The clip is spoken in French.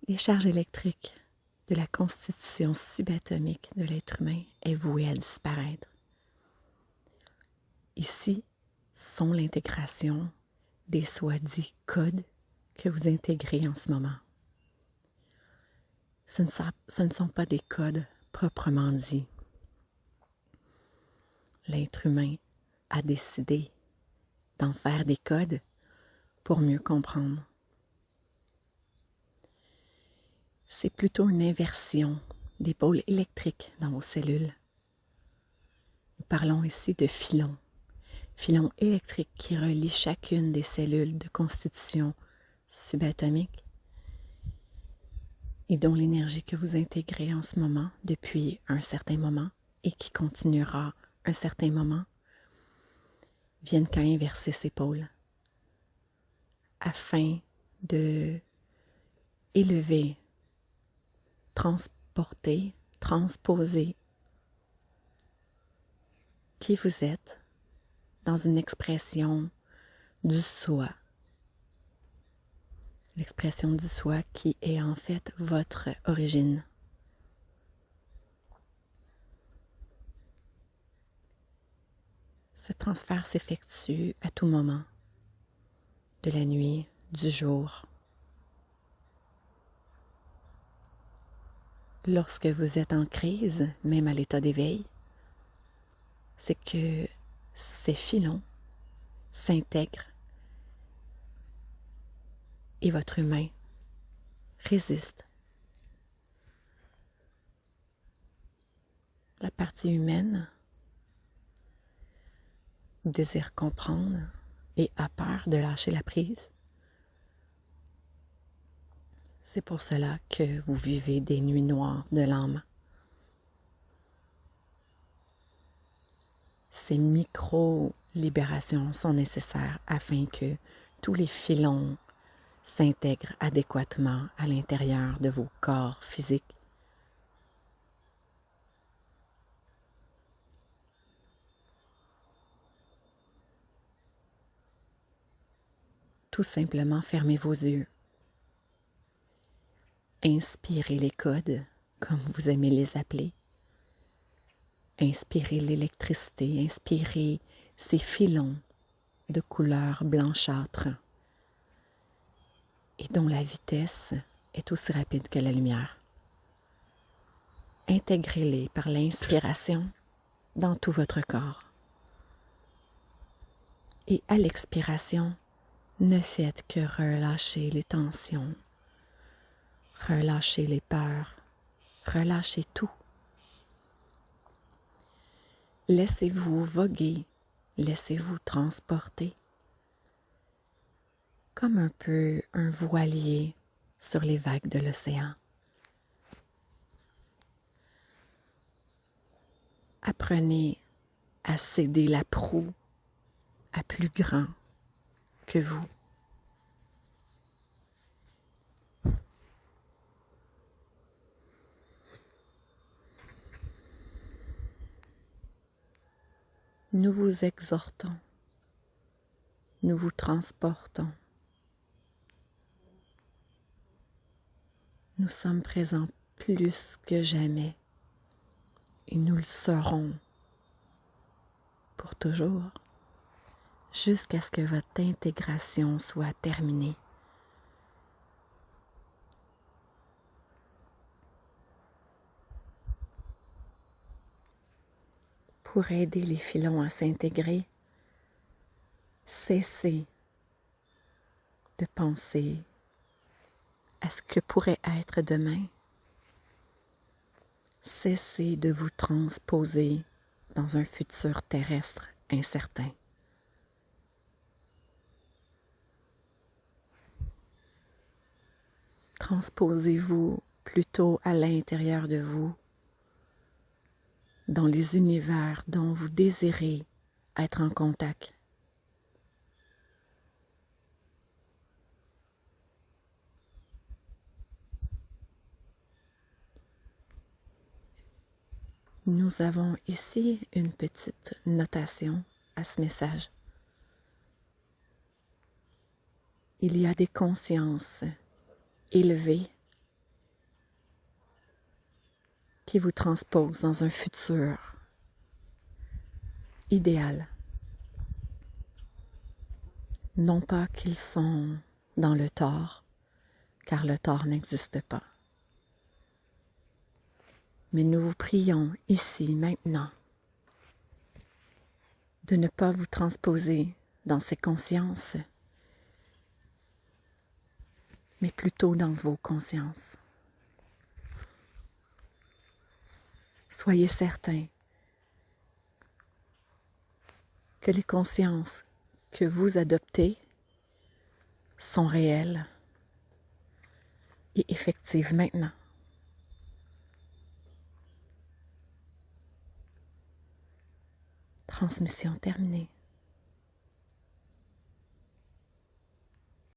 Les charges électriques de la constitution subatomique de l'être humain est vouée à disparaître. Ici sont l'intégration des soi-dits codes que vous intégrez en ce moment. Ce ne sont pas des codes proprement dits. L'être humain a décidé d'en faire des codes pour mieux comprendre. C'est plutôt une inversion des pôles électriques dans vos cellules. Nous parlons ici de filons électriques qui relient chacune des cellules de constitution subatomique et dont l'énergie que vous intégrez en ce moment depuis un certain moment et qui continuera un certain moment viennent qu'à inverser ces pôles afin de élever, transporter, transposer qui vous êtes dans une expression du soi. L'expression du soi qui est en fait votre origine. Ce transfert s'effectue à tout moment, de la nuit, du jour. Lorsque vous êtes en crise, même à l'état d'éveil, c'est que ces filons s'intègrent et votre humain résiste. La partie humaine désire comprendre et a peur de lâcher la prise. C'est pour cela que vous vivez des nuits noires de l'âme. Ces micro-libérations sont nécessaires afin que tous les filons s'intègrent adéquatement à l'intérieur de vos corps physiques. Tout simplement fermez vos yeux. Inspirez les codes, comme vous aimez les appeler. Inspirez l'électricité, inspirez ces filons de couleur blanchâtre et dont la vitesse est aussi rapide que la lumière. Intégrez-les par l'inspiration dans tout votre corps. Et à l'expiration, ne faites que relâcher les tensions, relâcher les peurs, relâchez tout. Laissez-vous voguer, laissez-vous transporter, comme un peu un voilier sur les vagues de l'océan. Apprenez à céder la proue à plus grand que vous. Nous vous exhortons, nous vous transportons. Nous sommes présents plus que jamais et nous le serons pour toujours jusqu'à ce que votre intégration soit terminée. Pour aider les filons à s'intégrer, cessez de penser à ce que pourrait être demain. Cessez de vous transposer dans un futur terrestre incertain. Transposez-vous plutôt à l'intérieur de vous, dans les univers dont vous désirez être en contact. Nous avons ici une petite notation à ce message. Il y a des consciences élevées qui vous transpose dans un futur idéal. Non pas qu'ils sont dans le tort, car le tort n'existe pas. Mais nous vous prions ici, maintenant, de ne pas vous transposer dans ces consciences, mais plutôt dans vos consciences. Soyez certains que les consciences que vous adoptez sont réelles et effectives maintenant. Transmission terminée.